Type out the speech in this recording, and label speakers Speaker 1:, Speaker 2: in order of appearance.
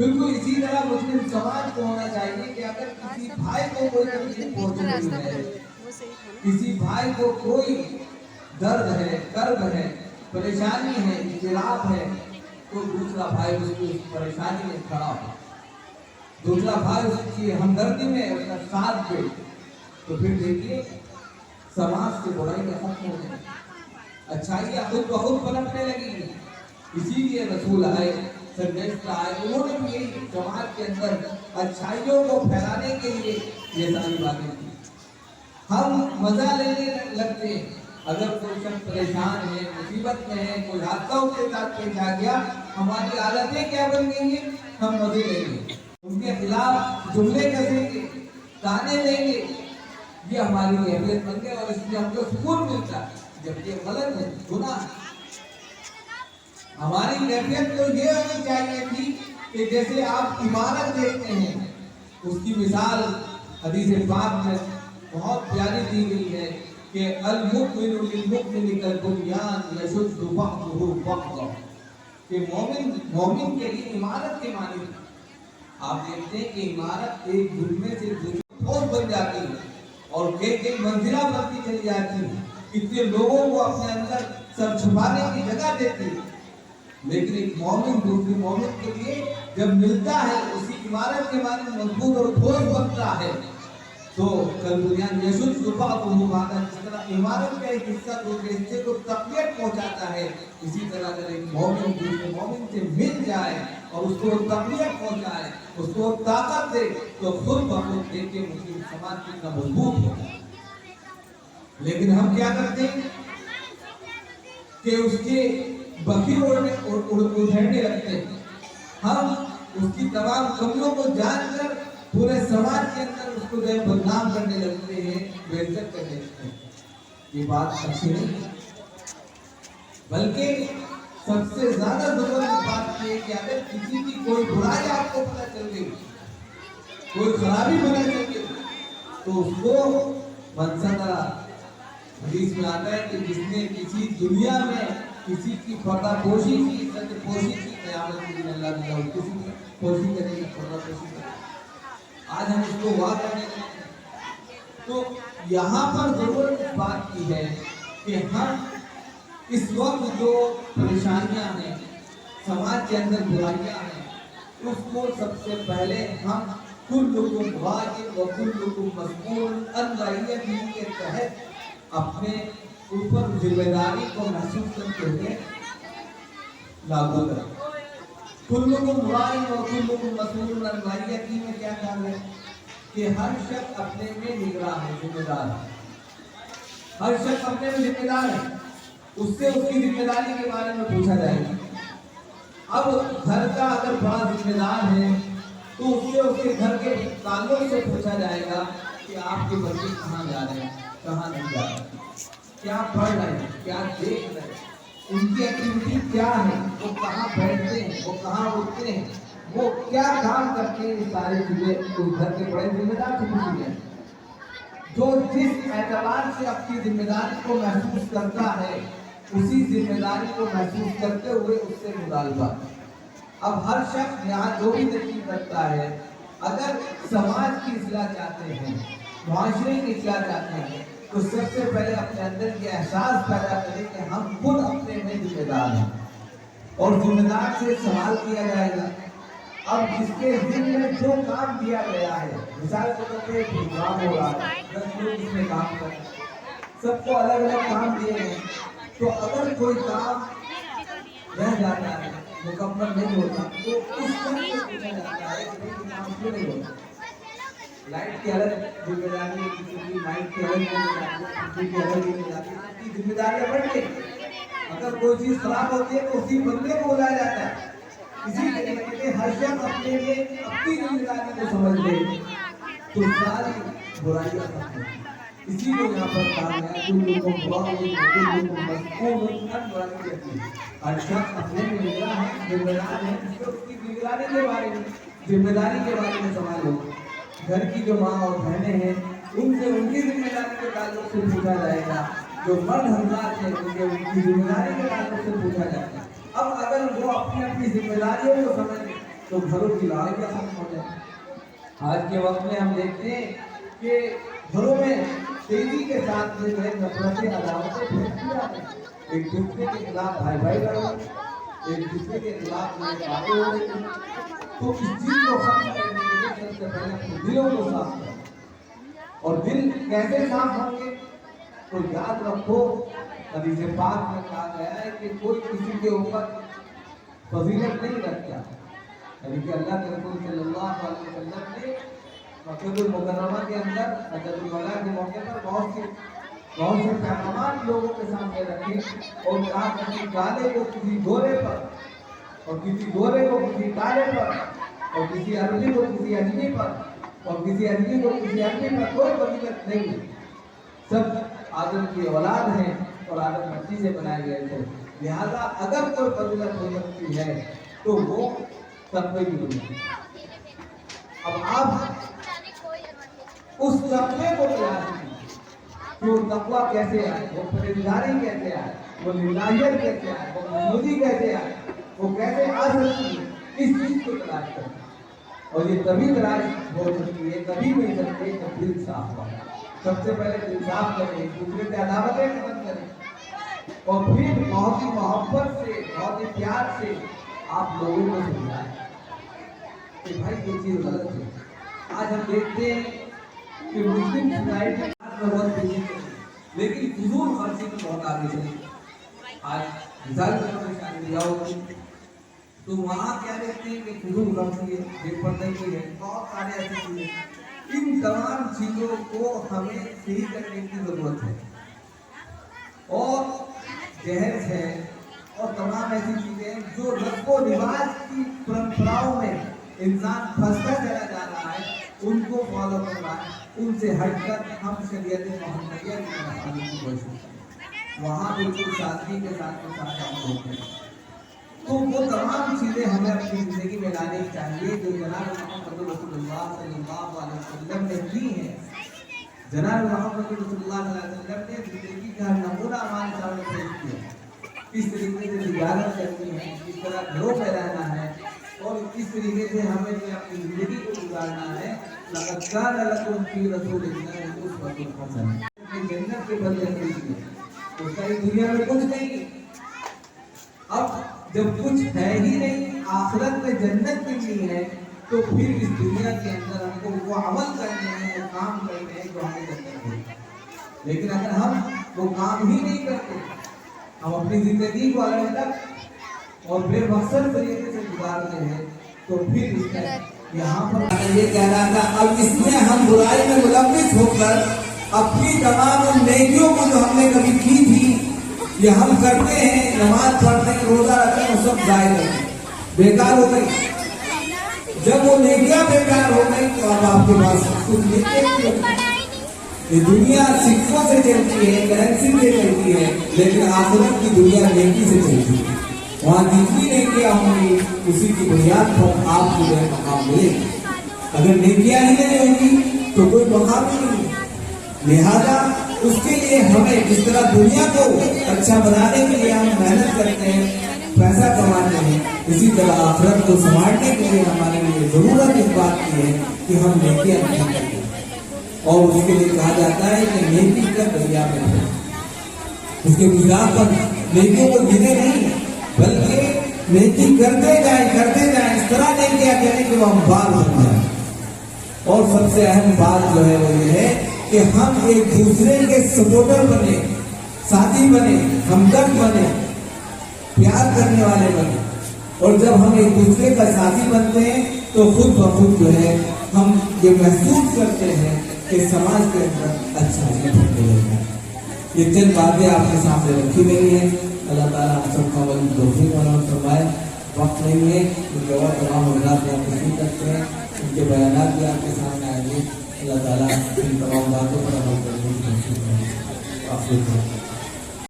Speaker 1: بالکل اسی طرح مسلم سماج کو ہونا چاہیے کہ اگر کسی بھائی کو کوئی تکلیف پہنچ رہی ہے، کسی بھائی کو کوئی درد ہے، کرب ہے، پریشانی ہے، اختلاف ہے، تو دوسرا بھائی اس کی پریشانی میں کھڑا ہو، دوسرا بھائی اس کی ہمدردی میں اس کا ساتھ دے، تو پھر دیکھیے سماج سے برائیاں ختم ہو جائیں، اچھائیاں خود بخود پنپنے لگیں گی۔ اسی لیے رسول آئے، سرگزشت آئے، انہوں نے بھی یہی سماج کے اندر اچھائیوں کو پھیلانے کے لیے یہ ساری باتیں کی۔ ہم مزہ لینے لگتے ہیں، اگر کوئی شخص پریشان ہے، مصیبت میں ہے، کوئی حادثہ اس کے ساتھ پیش آ گیا، ہماری عادتیں کیا بن گئی ہیں؟ ہم مزے لیں گے، ان کے خلاف جملے کسیں گے، تانے دیں گے، یہ ہماری کیفیت بن گئی اور اس میں ہم کو سکون ملتا ہے، جب یہ غلط ہے، گناہ ہے۔ ہماری کیفیت تو یہ ہونی چاہیے تھی کہ جیسے آپ عمارت دیکھتے ہیں، اس کی مثال حدیث پاک میں بہت پیاری دی گئی ہے کہ المؤمن للمؤمن کالبنیان یشد بعضہ بعضا، کہ مومن کے لیے عمارت کے معنی ہے۔ آپ دیکھتے ہیں کہ عمارت ایک گھٹنے سے دوسری ٹھوس بن جاتی ہے اور ایک ایک منزلہ بنتی چلی جاتی ہے، اتنے لوگوں کو اپنے اندر سر چھپانے کی جگہ دیتی ہے، لیکن ایک مومن دوسری مومن کے لیے جب ملتا ہے، اسی عمارت کے معنی مضبوط اور ٹھوس بنتا ہے، تو کالبنیان یشد بعضہ بعضا، جس طرح عمارت کا ایک حصہ دوسرے حصے کو تقویت پہنچاتا ہے، اسی طرح اگر ایک مومن دوسرے مومن سے مل جائے اور اس کو تقویت پہنچائے، اس کو طاقت دے، تو خود بخود دیکھ کے مسلم سماج کتنا مضبوط ہوگا۔ لیکن ہم کیا کرتے ہیں کہ اس کے بخیر اڑھنے لگتے ہیں، ہم اس کی تمام کمیوں کو جان کر پورے سماج کے اندر اس کو جو بدنام کرنے لگتے ہیں، بے عزت کرنے لگتے ہیں۔ یہ بات اچھی نہیں، بلکہ سب سے زیادہ ضرورت بات یہ ہے کہ اگر کسی کی کوئی برائی آپ کو پتہ چل گئی، کوئی خرابی پتہ چل گئی، تو اس کو من ستر، حدیث میں آتا ہے کہ جس نے کسی دنیا میں کسی کی پردہ پوشی کی، ستر پوشی کی، قیامت کے دن اللہ تعالیٰ کسی کی پوشی کرے گا، پردہ پوشی کرے گا۔ آج ہم اس کو واقع کرنے لگتے ہیں، تو یہاں پر ضرورت اس بات کی ہے کہ ہم اس وقت جو پریشانیاں ہیں، سماج کے اندر برائیاں ہیں، اس کو سب سے پہلے ہم کلکم راع وکلکم مسئول عن رعیتہ کے تحت اپنے اوپر ذمہ داری کو محسوس کرتے ہوئے لاگو کریں۔ کلکم راع وکلکم مسئول عن رعیتہ میں کیا کہا ہے کہ ہر شخص اپنے میں نگراں ہے، ذمہ دار ہے، ہر شخص اپنے میں ذمہ دار ہے، اس سے اس کی ذمہ داری کے بارے میں پوچھا جائے گا۔ اب گھر کا اگر بڑا ذمہ دار ہے تو اس سے اس کے گھر کے تعلق سے پوچھا جائے گا کہ آپ کے بچے کہاں جا رہے ہیں، کہاں نہیں جا رہے ہیں، کیا پڑھ رہے ہیں، کیا دیکھ رہے ہیں، ان کی ایکٹیویٹی کیا ہے، وہ کہاں بیٹھتے ہیں، وہ کہاں اٹھتے ہیں، وہ کیا کام کرتے ہیں، یہ ساری چیزیں اس گھر کے بڑے ذمہ دار سے پوچھی جائیں۔ جو جس اعتبار سے اپنی ذمہ داری کو محسوس کرتا ہے، اسی ذمہ داری کو محسوس کرتے ہوئے اس سے مطالبہ۔ اب ہر شخص یہاں جو بھی تشریف رکھتا ہے، اگر سماج کی اصلاح چاہتے ہیں، معاشرے کی اصلاح چاہتے ہیں، تو سب سے پہلے اپنے اندر یہ احساس پیدا کریں کہ ہم خود اپنے میں ذمہ دار ہیں اور ذمہ دار سے سوال کیا جائے گا۔ اب جس کے ذمہ میں جو کام دیا گیا ہے، مثال کے طور پہ ایک پروگرام ہو رہا ہے، 10 لوگ اس میں کام کر رہے ہیں، سب کو الگ الگ کام دیے ہیں، تو اگر کوئی کام رہ جاتا ہے، مکمل نہیں ہوتا، تو اس شخص سے پوچھا جاتا ہے کہ یہ کام کیوں نہیں ہوتا۔ لائٹ کی الگ ذمہ داری ہے، کسی کی لائٹ کی الگ ذمہ داری ہے، کسی کی الگ ذمہ داری ہے، سب کی ذمہ داریاں بڑھ گئی۔ اگر کوئی چیز خراب ہوتی ہے تو اسی بندے کو بلایا جاتا ہے۔ اسی طریقے سے ہر شخص اپنے لیے اپنی ذمہ داری کو سمجھ لے تو ساری برائیاں ختم ہوتی ہیں۔ اسی کو یہاں پر کہا گیا کلکم راع وکلکم مسئول عن رعیتہ، ہر شخص اپنے میں نگراں ہے، ذمہ دار ہے، اس کو اس کی نگرانی کے بارے میں، ذمہ داری کے بارے میں سوال ہوگا۔ گھر کی جو ماں اور بہنیں ہیں، ان سے ان کی ذمہ داری کے تعلق سے پوچھا جائے گا، جو مرد حضرات ہیں ان کی ذمہ داری کے تعلق سے پوچھا جائے گا۔ اب اگر وہ اپنی اپنی ذمہ داریوں کو سمجھ لیں تو گھروں کی لڑائیاں ختم ہو جائیں۔ آج کے وقت میں ہم دیکھتے ہیں کہ گھروں میں تیزی کے ساتھ جو ہے نفرتیں عداوتیں پھیلتی جاتی ہیں، ایک دوسرے کے خلاف بھائی بھائی لڑ رہے ہیں، ایک دوسرے کے خلاف باتیں ہو رہی ہیں۔ تو اس چیز کو ختم کرنے کے لیے سب سے پہلے اپنے دلوں کو صاف کریں۔ اور دل کیسے صاف ہوں گے؟ تو یاد رکھو حدیث پاک میں کہا گیا ہے کہ کوئی کسی کے اوپر فضیلت نہیں رکھتا، یعنی کہ اللہ کے رسول صلی اللہ علیہ وسلم نے مکہ المکرمہ کے اندر حجۃ الوداع کے موقع پر بہت سے پیغامات لوگوں کے سامنے رکھے اور کہا کہ کالے کو کسی گورے پر، اور کسی گورے کو کسی کالے پر، اور کسی عربی کو کسی اجمی پر، اور کسی اجمی کو کسی عربی پر کوئی فضیلت نہیں ہے۔ سب آدم کی اولاد ہیں اور آدم مٹی سے بنائے گئے تھے، لہذا اگر کوئی فضیلت ہو سکتی ہے تو وہ تقوی کی دنیا۔ اب آپ اس تقوی کو تلاش کیجیے کہ وہ تقوی کیسے آئے، وہ پرہیزگاری کیسے آئے، وہ للہیت کیسے آئے، وہ محمودی کیسے آئے، وہ کیسے آ سکتی ہے، اس چیز کو تلاش کریں۔ اور یہ تبھی تلاش ہو سکتی ہے، کبھی مل سکتی ہے جب دل صاف ہو۔ سب سے پہلے دل صاف کریں، ایک دوسرے سے عداوتیں ختم کریں، اور پھر بہت ہی محبت سے، بہت ہی پیار سے آپ لوگوں کو سمجھائیں کہ بھائی یہ چیز غلط ہے۔ آج ہم دیکھتے ہیں کہ مسلم سوسائٹی میں بہت پیچھے ہے، لیکن فضول خرچی میں بہت آگے چلی۔ آج مثال کے طور پر شادی بیاہ ہوتی ہے تو وہاں کیا دیکھتے ہیں کہ فضول خرچی ہے، بے پردگی ہے، بہت سارے ایسی چیزیں۔ ان تمام چیزوں کو ہمیں صحیح کرنے کی ضرورت ہے، اور جہیز ہے اور تمام ایسی چیزیں جو رسم و رواج کی پرمپراؤں میں انسان پھنستا چلا جا رہا ہے، ان کو فالو کرنا ہے، ان سے ہٹ کر ہم شریعت محمدیہ کی طرف آنے کی کوشش کریں۔ وہاں بالکل سادگی کے ساتھ کام ہوتے ہیں۔ تو وہ تمام چیزیں ہمیں اپنی زندگی میں لانی چاہیے جو جناب محمد رسول اللہ صلی اللہ علیہ وسلم نے کی ہیں۔ جناب محمد رسول اللہ صلی اللہ علیہ وسلم نے زندگی کا نمونہ ہمارے سامنے پیش کیا، کس طریقے سے تجارت کرنی ہے، کس طرح گھروں میں رہنا ہے، اور کس طریقے سے ہمیں اپنی زندگی کو گزارنا ہے۔ لقد کان لکم فی رسول اللہ اسوۃ حسنہ، جنت کے بدلے میں تو ساری دنیا میں کچھ نہیں۔ اب جب کچھ ہے ہی نہیں، آخرت میں جنت ملنی ہے، تو پھر اس دنیا کے اندر ہم کو وہ عمل کرنے ہیں، وہ کام کرنے ہیں جو ہمیں جنت دے۔ لیکن اگر ہم وہ کام ہی نہیں کرتے، ہم اپنی زندگی کو الگ الگ اور بے مقصد طریقے سے گزارتے ہیں، تو پھر اس میں یہاں پر یہ کہہ رہا تھا اب اس میں ہم برائی میں ملوث ہو کر اپنی تمام نیکیوں کو جو ہم نے کبھی کی تھی، یہ ہم کرتے ہیں، نماز پڑھتے ہیں، روزہ رکھتے ہیں، سب ضائع کرتے ہیں، بیکار ہو گئی۔ جب وہ نیکیاں بیکار ہو گئی تو اب آپ کے پاس کچھ نیکیاں، یہ دنیا سکوں سے چلتی ہے، کرنسی سے چلتی ہے، لیکن آخرت کی دنیا نیکی سے چلتی ہے۔ وہاں جتنی نیکیاں ہوں گی اسی کی بنیاد پر آپ کو جو ہے مقام ملے گا۔ اگر نیکیاں ہی نہیں ہوں گی تو کوئی مقام نہیں ہے۔ لہذا اس کے لیے ہمیں جس طرح دنیا کو اچھا بنانے کے لیے ہم محنت کرتے ہیں، پیسہ کماتے ہیں، اسی طرح آخرت کو سنوارنے کے لیے ہمارے لیے ضرورت اس بات کی ہے کہ ہم نیکیاں نہیں کریں۔ اور اس کے لیے کہا جاتا ہے کہ نیکی کا دریا میں ہے، اس کے گزار پر نیکیوں کو گنے نہیں، بلکہ نیکی کرتے جائیں، اس طرح نیکیاں کریں کہ وہ ہم بال بن جائیں۔ اور سب سے اہم بات جو ہے وہ یہ ہے کہ ہم ایک دوسرے کے سپورٹر بنے، ساتھی بنے، ہمدرد بنے، پیار کرنے والے بنے۔ اور جب ہم ایک دوسرے کا ساتھی بنتے ہیں تو خود بخود جو ہے ہم یہ محسوس کرتے ہیں کہ سماج کے اندر اچھا ہے۔ یہ چند باتیں آپ کے سامنے رکھی گئی ہیں۔ اللہ تعالیٰ ہم سب کا ولی توفیق عطا فرمائے۔ وقت نہیں ہے کیونکہ اور تمام حضرات یہاں تشریف کرتے ہیں، ان کے بیانات بھی آپ کے سامنے آئیں گے۔ اللہ تعالیٰ ان تمام باتوں پر عمل کرنے کی کوشش کریں۔